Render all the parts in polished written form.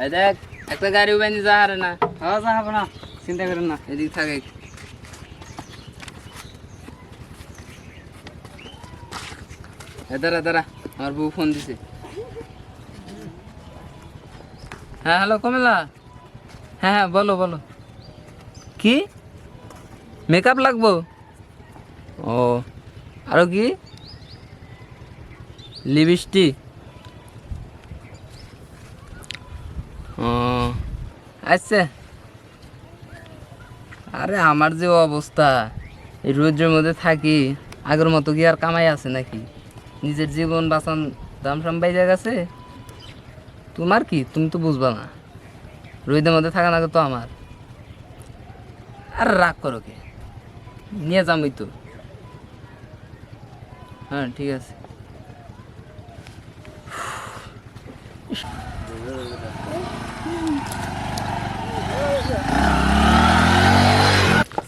এই দেখ একটা গাড়ি উবাইনি যা হারে না। হ্যাঁ যা হবে না, চিন্তা করেন না। এদিক থাকে। দাঁড়া দাঁড়া, আমার বউ ফোন দিছে। হ্যাঁ হ্যালো কমলা। হ্যাঁ হ্যাঁ বলো বলো। কি মেকআপ লাগবো? ও আরো কি? লিপস্টিক? ও আচ্ছা। আরে আমার যে অবস্থা, এই রোদের মধ্যে থাকি, আগের মতো কি আর কামাই আছে নাকি? নিজের জীবন বাঁচান দাম সাম বাইজা গেছে। তোমার কি, তুমি তো বুঝবা না, রোদের মধ্যে থাকা না তো আমার। আর রাগ করো কে, নিয়ে যাবই তো। হ্যাঁ ঠিক আছে।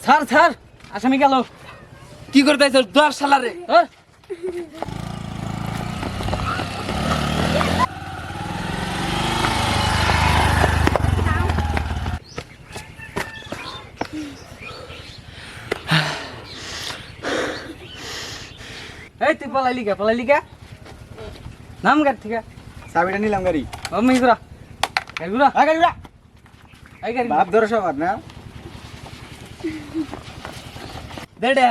স্যার স্যার, আসামি গেল। কি করতে চাইছো দর শালারে? এই তুই পালাইলি কে? নাম গাড়ি থেকে। চাবিটা নিলাম গাড়ি। ও মিগুরা গাড়িগুলা গাড়িটা এই গাড়ি বাপ ধরে সব না। দেড়া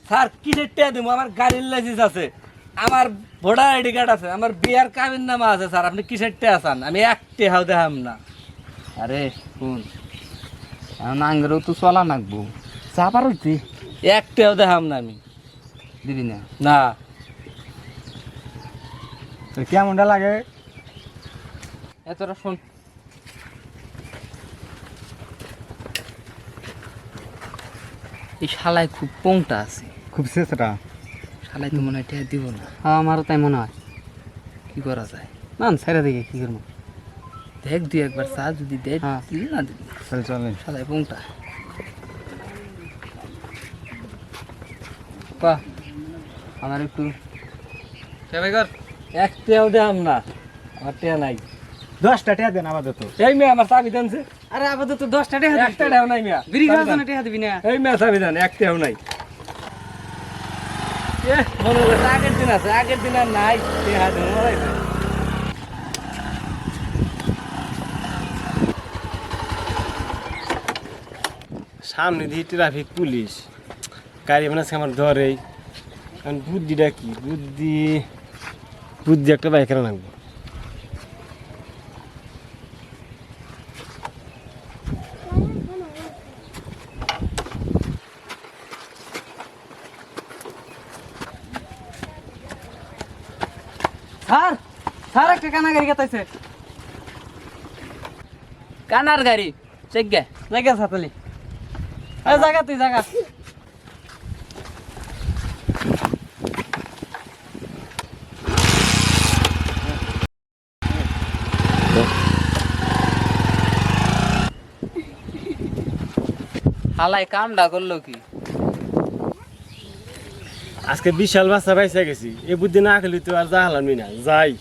স্যার কিসের টিয়া দেবো? আমার গাড়ির লাইসেন্স আছে, আমার ভোটার আইডি কার্ড আছে, আমার বিয়ার কাবিন নামা আছে। স্যার আপনি কিসের টিয়া চান? আমি এক টিয়াও দেখাম না। আরে শুন, আঙ্গেরও তো চলা নাকবো, চা পারো তুই? এক টিয়াও দেখাম না আমি। দিবি না? না তোর কেমনটা লাগে? এতটা শোন, এই শালায় খুব পোংটা আছে। খুব শেষটা। শালায় তো মনে হয় টেয়া দিব না। হ্যাঁ আমারও তাই মনে হয়। কি করা যায়? না ছেড়ে দিকে কি করবো? দেখ দুই একবার চা যদি দেয় হ্যাঁ। দিবি না দিবি? চল চলে। শালায় পোংটা। পা আমার একটু সেবাই কর। এক টিয়াও দেখাম না, আমার টিয়া নাই। 10টা টাকা দেন আপাতত। এই মেয়ে আমার চাবি দেনছে, আরে আপাতত 10টা টাকা একটা টিয়াও নাই মিয়া। বিড়ি খাওয়ার জন্য টাকা দিবি না। এই মেয়ে চাবি দেন, এক টিয়াও নাই। এ মনে হচ্ছে আগের দিন আছে, আগের দিন আর নাই। টিয়া দেন মরাইছে। সামনে দিয়ে ট্রাফিক পুলিশ, গাড়ি মানে আমার ধরেই। কারণ বুদ্ধিটা কি, বুদ্ধি একটা বাইকের লাগবে। স্যার স্যার একটা কানা গাড়ি কাটাইছে। কানার গাড়ি চেক গে। জায়গা সাতালি, এই জায়গা তুই জায়গা। হালাই কামডা করলো কি? আজকে বিশাল বাচ্চা পাইসা গেছি, এ বুদ্ধি না খেলি তো আর যা হালামি না যাই।